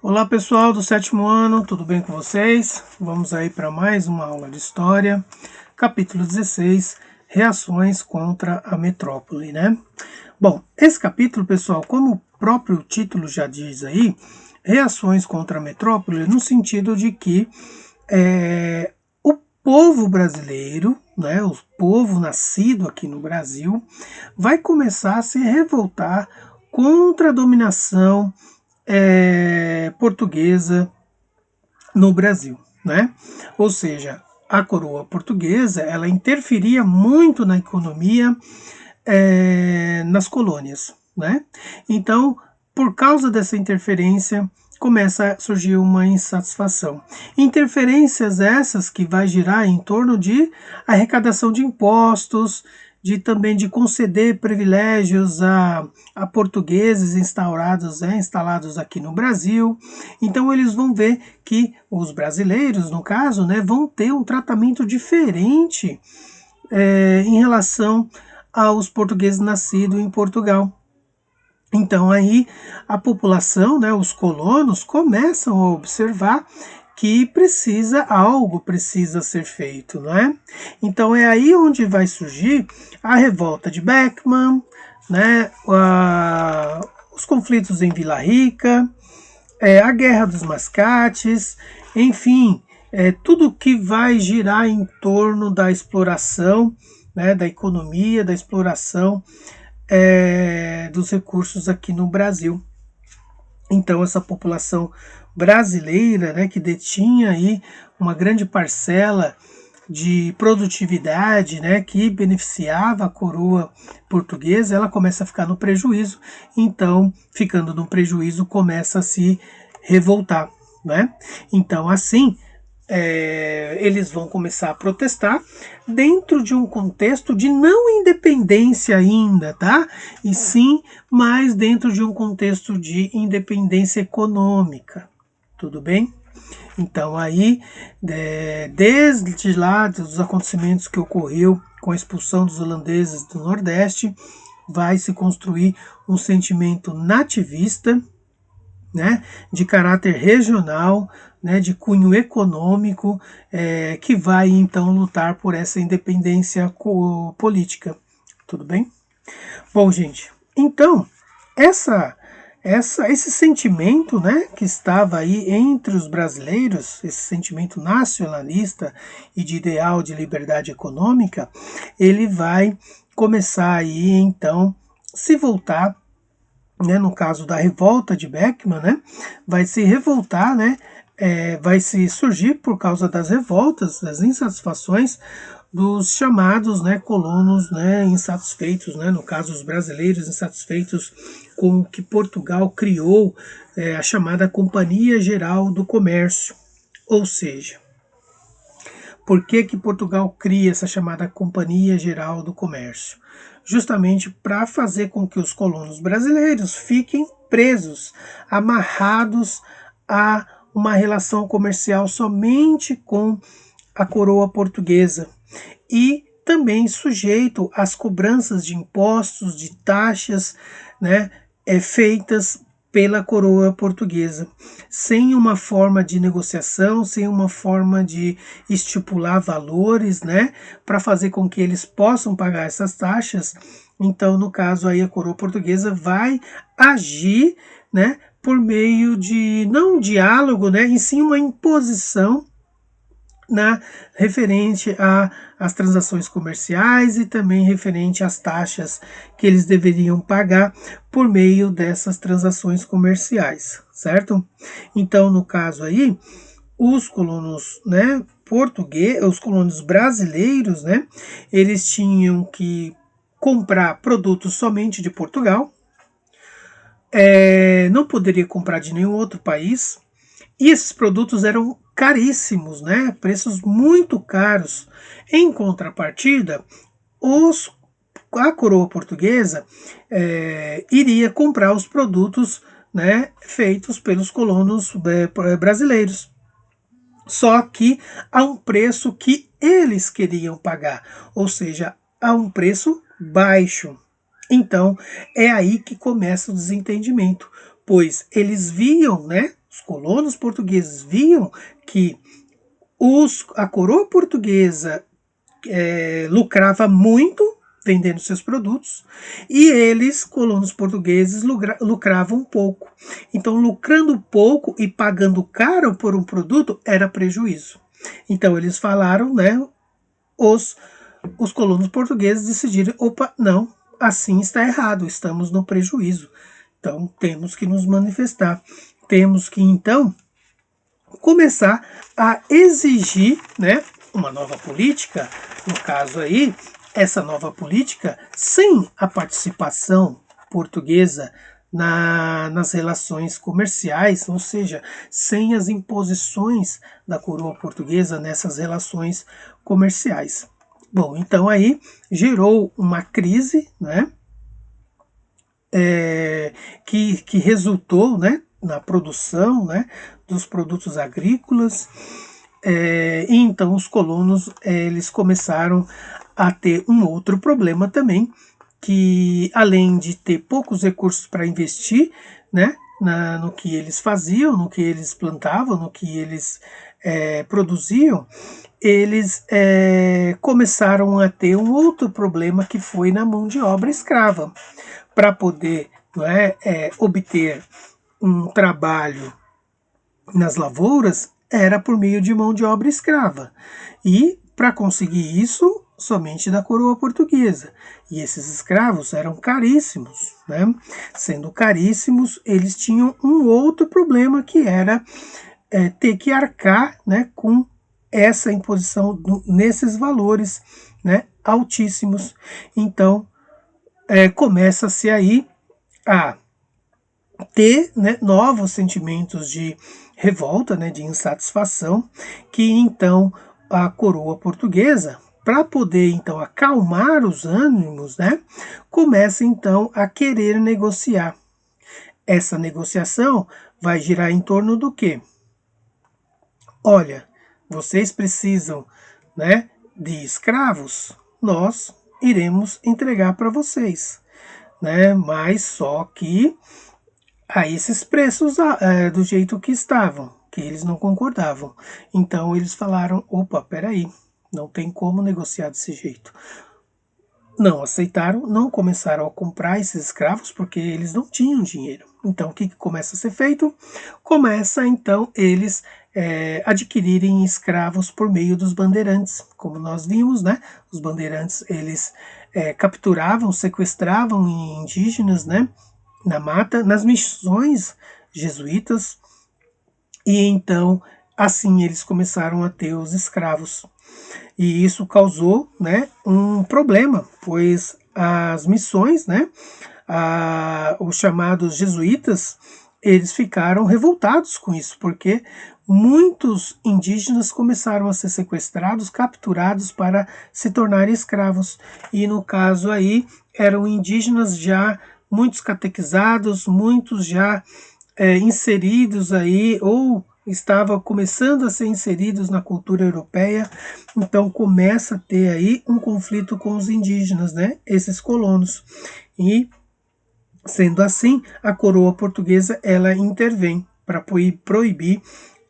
Olá pessoal do sétimo ano, tudo bem com vocês? Vamos aí para mais uma aula de História, capítulo 16, Reações contra a Metrópole, né? Bom, esse capítulo, pessoal, como o próprio título já diz aí, reações contra a metrópole, no sentido de que o povo brasileiro, né, o povo nascido aqui no Brasil, vai começar a se revoltar contra a dominação portuguesa no Brasil, né? Ou seja, a coroa portuguesa ela interferia muito na economia nas colônias, né? Então, por causa dessa interferência, começa a surgir uma insatisfação. Interferências essas que vai girar em torno de arrecadação de impostos, também de conceder privilégios a portugueses instalados aqui no Brasil. Então eles vão ver que os brasileiros, no caso, né, vão ter um tratamento diferente em relação aos portugueses nascidos em Portugal. Então aí a população, né, os colonos, começam a observar que algo precisa ser feito, não é? Então é aí onde vai surgir a revolta de Beckman, né, os conflitos em Vila Rica, a Guerra dos Mascates, enfim, tudo que vai girar em torno da exploração, né, da economia, da exploração dos recursos aqui no Brasil. Então essa população brasileira, né, que detinha aí uma grande parcela de produtividade, né, que beneficiava a coroa portuguesa, ela começa a ficar no prejuízo. Então, ficando no prejuízo, começa a se revoltar, né? Então, assim, eles vão começar a protestar dentro de um contexto de não independência ainda, tá? E sim, mas dentro de um contexto de independência econômica, tudo bem? Então aí, desde lá dos acontecimentos que ocorreu com a expulsão dos holandeses do Nordeste, vai se construir um sentimento nativista, né, de caráter regional, né, de cunho econômico, que vai então lutar por essa independência política. Tudo bem? Bom, gente, então esse sentimento, né, que estava aí entre os brasileiros, esse sentimento nacionalista e de ideal de liberdade econômica, ele vai começar aí então se voltar, né, no caso da revolta de Beckman, né, vai se revoltar, né, vai se surgir por causa das revoltas, das insatisfações dos chamados, né, colonos, né, insatisfeitos, né, no caso os brasileiros insatisfeitos com o que Portugal criou, a chamada Companhia Geral do Comércio. Ou seja, por que Portugal cria essa chamada Companhia Geral do Comércio? Justamente para fazer com que os colonos brasileiros fiquem presos, amarrados a uma relação comercial somente com a coroa portuguesa e também sujeito às cobranças de impostos, de taxas, né, feitas pela coroa portuguesa, sem uma forma de negociação, sem uma forma de estipular valores, né, para fazer com que eles possam pagar essas taxas. Então, no caso aí, a coroa portuguesa vai agir, né, por meio de não um diálogo, né, e sim uma imposição referente às transações comerciais e também referente às taxas que eles deveriam pagar por meio dessas transações comerciais, certo? Então, no caso aí, os colonos, né, os colonos brasileiros, né, eles tinham que comprar produtos somente de Portugal, não poderia comprar de nenhum outro país, e esses produtos eram caríssimos, né? Preços muito caros. Em contrapartida, a coroa portuguesa iria comprar os produtos, né, feitos pelos colonos brasileiros. Só que a um preço que eles queriam pagar, ou seja, a um preço baixo. Então, é aí que começa o desentendimento, pois eles viam, né, Os colonos portugueses viam que a coroa portuguesa lucrava muito vendendo seus produtos, e eles, colonos portugueses, lucravam pouco. Então, lucrando pouco e pagando caro por um produto era prejuízo. Então, eles falaram, né, os colonos portugueses decidiram, opa, não, assim está errado, estamos no prejuízo. Então, temos que nos manifestar. Temos que, então, começar a exigir, né, uma nova política, no caso aí, essa nova política, sem a participação portuguesa nas relações comerciais, ou seja, sem as imposições da coroa portuguesa nessas relações comerciais. Bom, então aí gerou uma crise, né, que resultou, né, na produção, né, dos produtos agrícolas. E então os colonos eles começaram a ter um outro problema também, que além de ter poucos recursos para investir, né, no que eles faziam, no que eles plantavam, no que eles produziam, eles começaram a ter um outro problema, que foi na mão de obra escrava. Para poder, não obter um trabalho nas lavouras, era por meio de mão de obra escrava. E para conseguir isso, somente da coroa portuguesa. E esses escravos eram caríssimos, né? Sendo caríssimos, eles tinham um outro problema, que era ter que arcar, né, com essa imposição nesses valores, né, altíssimos. Então, começa-se aí a ter, né, novos sentimentos de revolta, né, de insatisfação, que então a coroa portuguesa, para poder então acalmar os ânimos, né, começa então a querer negociar. Essa negociação vai girar em torno do quê? Olha, vocês precisam, né, de escravos, nós iremos entregar para vocês, né, mas só que a esses preços do jeito que estavam, que eles não concordavam. Então eles falaram, opa, peraí, não tem como negociar desse jeito. Não aceitaram, não começaram a comprar esses escravos, porque eles não tinham dinheiro. Então o que começa a ser feito? Começa então eles adquirirem escravos por meio dos bandeirantes. Como nós vimos, né? Os bandeirantes, eles capturavam, sequestravam indígenas, né, na mata, nas missões jesuítas, e então assim eles começaram a ter os escravos. E isso causou, né, um problema, pois as missões, né, os chamados jesuítas, eles ficaram revoltados com isso, porque muitos indígenas começaram a ser sequestrados, capturados para se tornarem escravos. E no caso aí eram indígenas já muitos catequizados, muitos já inseridos aí, ou estavam começando a ser inseridos na cultura europeia. Então começa a ter aí um conflito com os indígenas, né, esses colonos. E sendo assim, a coroa portuguesa ela intervém para proibir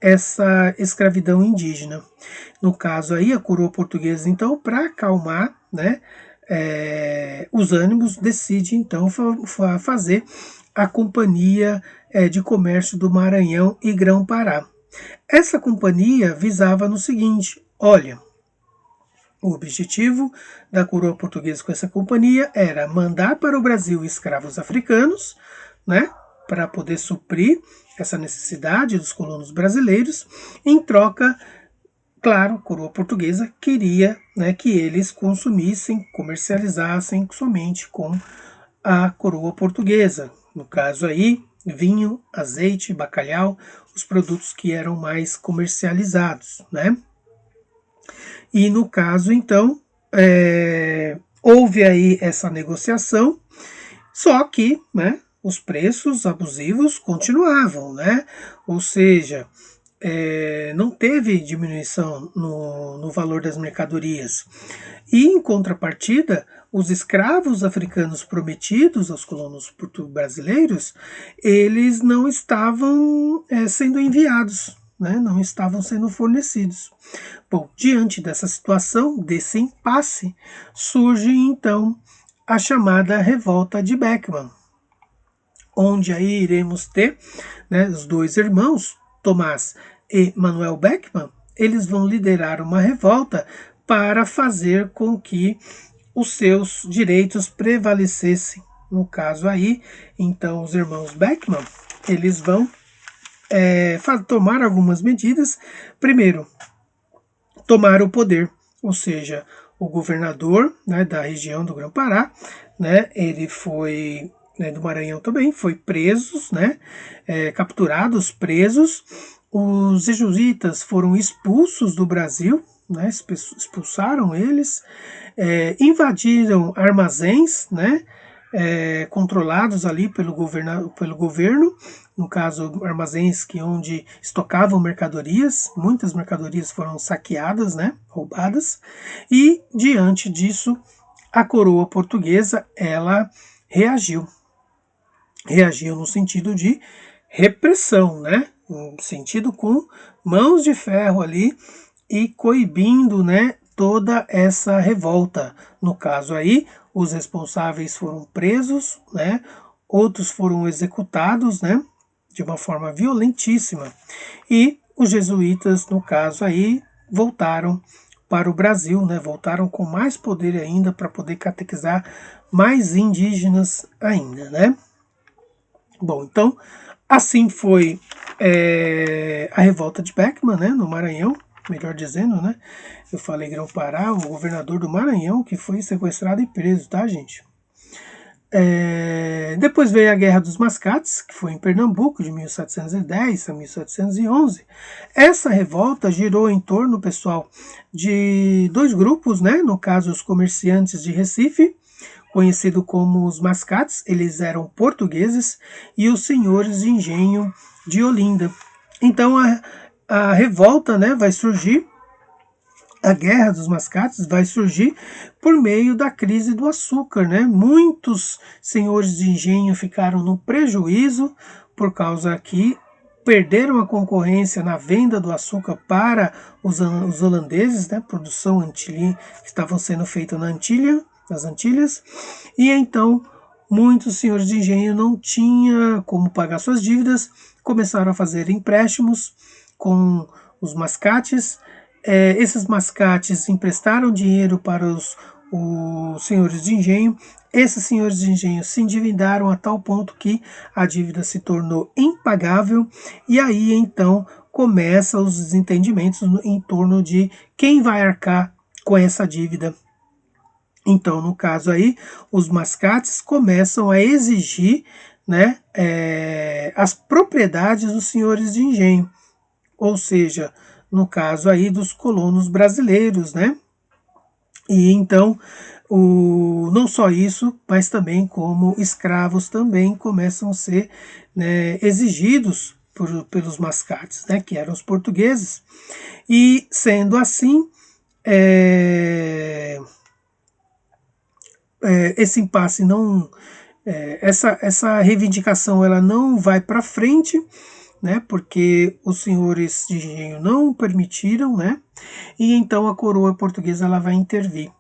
essa escravidão indígena. No caso aí, a coroa portuguesa, então, para acalmar, né, os ânimos, decide então fazer a Companhia de Comércio do Maranhão e Grão-Pará. Essa companhia visava no seguinte: olha, o objetivo da coroa portuguesa com essa companhia era mandar para o Brasil escravos africanos, né, para poder suprir essa necessidade dos colonos brasileiros. Em troca, claro, a coroa portuguesa queria, né, que eles consumissem, comercializassem somente com a coroa portuguesa. No caso aí, vinho, azeite, bacalhau, os produtos que eram mais comercializados, né? E no caso, então, houve aí essa negociação, só que, né, os preços abusivos continuavam, né? Ou seja, não teve diminuição no valor das mercadorias. E, em contrapartida, os escravos africanos prometidos aos colonos brasileiros, eles não estavam sendo enviados, né? Não estavam sendo fornecidos. Bom, diante dessa situação, desse impasse, surge então a chamada Revolta de Beckman, onde aí iremos ter, né, os dois irmãos, Tomás e Manuel Beckman. Eles vão liderar uma revolta para fazer com que os seus direitos prevalecessem. No caso aí, então, os irmãos Beckman, eles vão tomar algumas medidas. Primeiro, tomar o poder, ou seja, o governador, né, da região do Grã-Pará, né, ele foi, né, do Maranhão também, foi presos, né, capturados, presos. Os jesuítas foram expulsos do Brasil, né, expulsaram eles, invadiram armazéns, né, controlados ali pelo governo, no caso armazéns onde estocavam mercadorias, muitas mercadorias foram saqueadas, né, roubadas, e diante disso a coroa portuguesa ela reagiu no sentido de repressão, né, no sentido com mãos de ferro ali e coibindo, né, toda essa revolta. No caso aí, os responsáveis foram presos, né, outros foram executados, né, de uma forma violentíssima. E os jesuítas, no caso aí, voltaram para o Brasil, né, voltaram com mais poder ainda para poder catequizar mais indígenas ainda, né. Bom, então, assim foi a revolta de Beckman, né, no Maranhão, melhor dizendo, né? Eu falei Grão-Pará, o governador do Maranhão, que foi sequestrado e preso, tá, gente? Depois veio a Guerra dos Mascates, que foi em Pernambuco, de 1710 a 1711. Essa revolta girou em torno, pessoal, de dois grupos, né? No caso, os comerciantes de Recife, conhecido como os Mascates, eles eram portugueses, e os senhores de engenho de Olinda. Então a revolta, né, vai surgir, a Guerra dos Mascates vai surgir por meio da crise do açúcar, né? Muitos senhores de engenho ficaram no prejuízo por causa que perderam a concorrência na venda do açúcar para os holandeses, né? Produção antilha que estavam sendo feita nas Antilhas, e então muitos senhores de engenho não tinham como pagar suas dívidas, começaram a fazer empréstimos com os mascates. Esses mascates emprestaram dinheiro para os senhores de engenho. Esses senhores de engenho se endividaram a tal ponto que a dívida se tornou impagável, e aí então começam os desentendimentos em torno de quem vai arcar com essa dívida. Então, no caso aí, os mascates começam a exigir, né, as propriedades dos senhores de engenho, ou seja, no caso aí dos colonos brasileiros, né? E então, não só isso, mas também como escravos também começam a ser, né, exigidos pelos mascates, né, que eram os portugueses. E sendo assim, esse impasse não, essa reivindicação ela não vai para frente, né, porque os senhores de engenho não permitiram, né, e então a coroa portuguesa ela vai intervir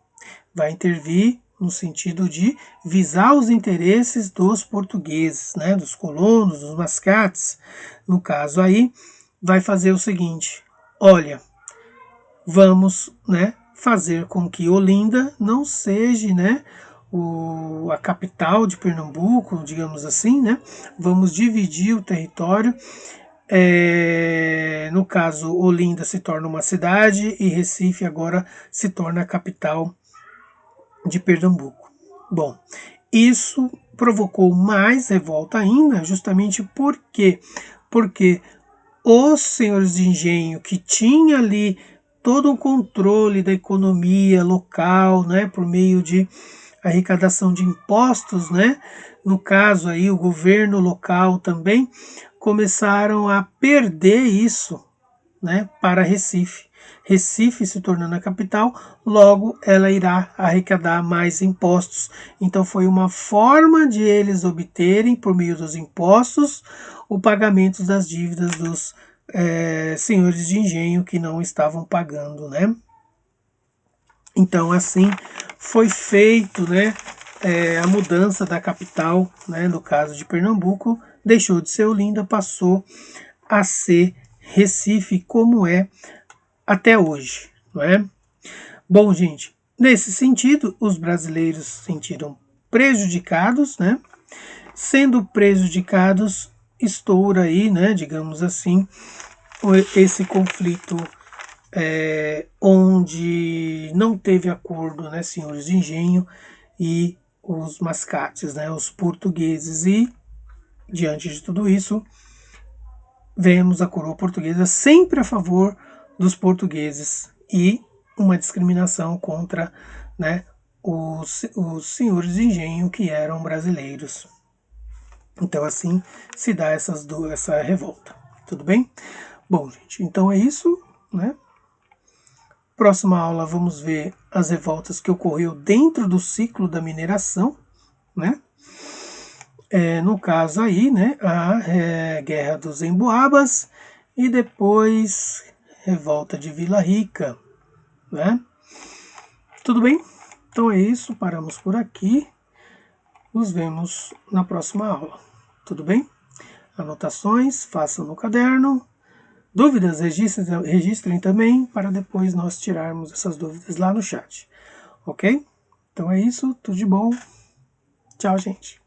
no sentido de visar os interesses dos portugueses, né, dos colonos, dos mascates. No caso aí, vai fazer o seguinte: olha, vamos, né, fazer com que Olinda não seja, né, a capital de Pernambuco, digamos assim, né? Vamos dividir o território. No caso, Olinda se torna uma cidade e Recife agora se torna a capital de Pernambuco. Bom, isso provocou mais revolta ainda, justamente porque os senhores de engenho que tinham ali todo o controle da economia local, né, por meio de arrecadação de impostos, né, no caso aí o governo local também, começaram a perder isso, né, para Recife. Recife se tornando a capital, logo ela irá arrecadar mais impostos. Então foi uma forma de eles obterem, por meio dos impostos, o pagamento das dívidas dos senhores de engenho que não estavam pagando, né? Então assim foi feito, né, a mudança da capital, né, no caso de Pernambuco, deixou de ser Olinda, passou a ser Recife, como é até hoje, não é? Bom, gente, nesse sentido, os brasileiros se sentiram prejudicados, né? Sendo prejudicados, estoura aí, né, digamos assim, esse conflito onde não teve acordo, né, senhores de engenho e os mascates, né, os portugueses. E, diante de tudo isso, vemos a coroa portuguesa sempre a favor dos portugueses e uma discriminação contra, né, os senhores de engenho que eram brasileiros. Então assim se dá essa revolta. Tudo bem? Bom, gente, então é isso, né? Próxima aula vamos ver as revoltas que ocorreu dentro do ciclo da mineração, né? No caso aí, né, a Guerra dos Emboabas e depois Revolta de Vila Rica, né? Tudo bem? Então é isso, paramos por aqui. Nos vemos na próxima aula. Tudo bem? Anotações, façam no caderno. Dúvidas, registrem também para depois nós tirarmos essas dúvidas lá no chat. Ok? Então é isso, tudo de bom. Tchau, gente.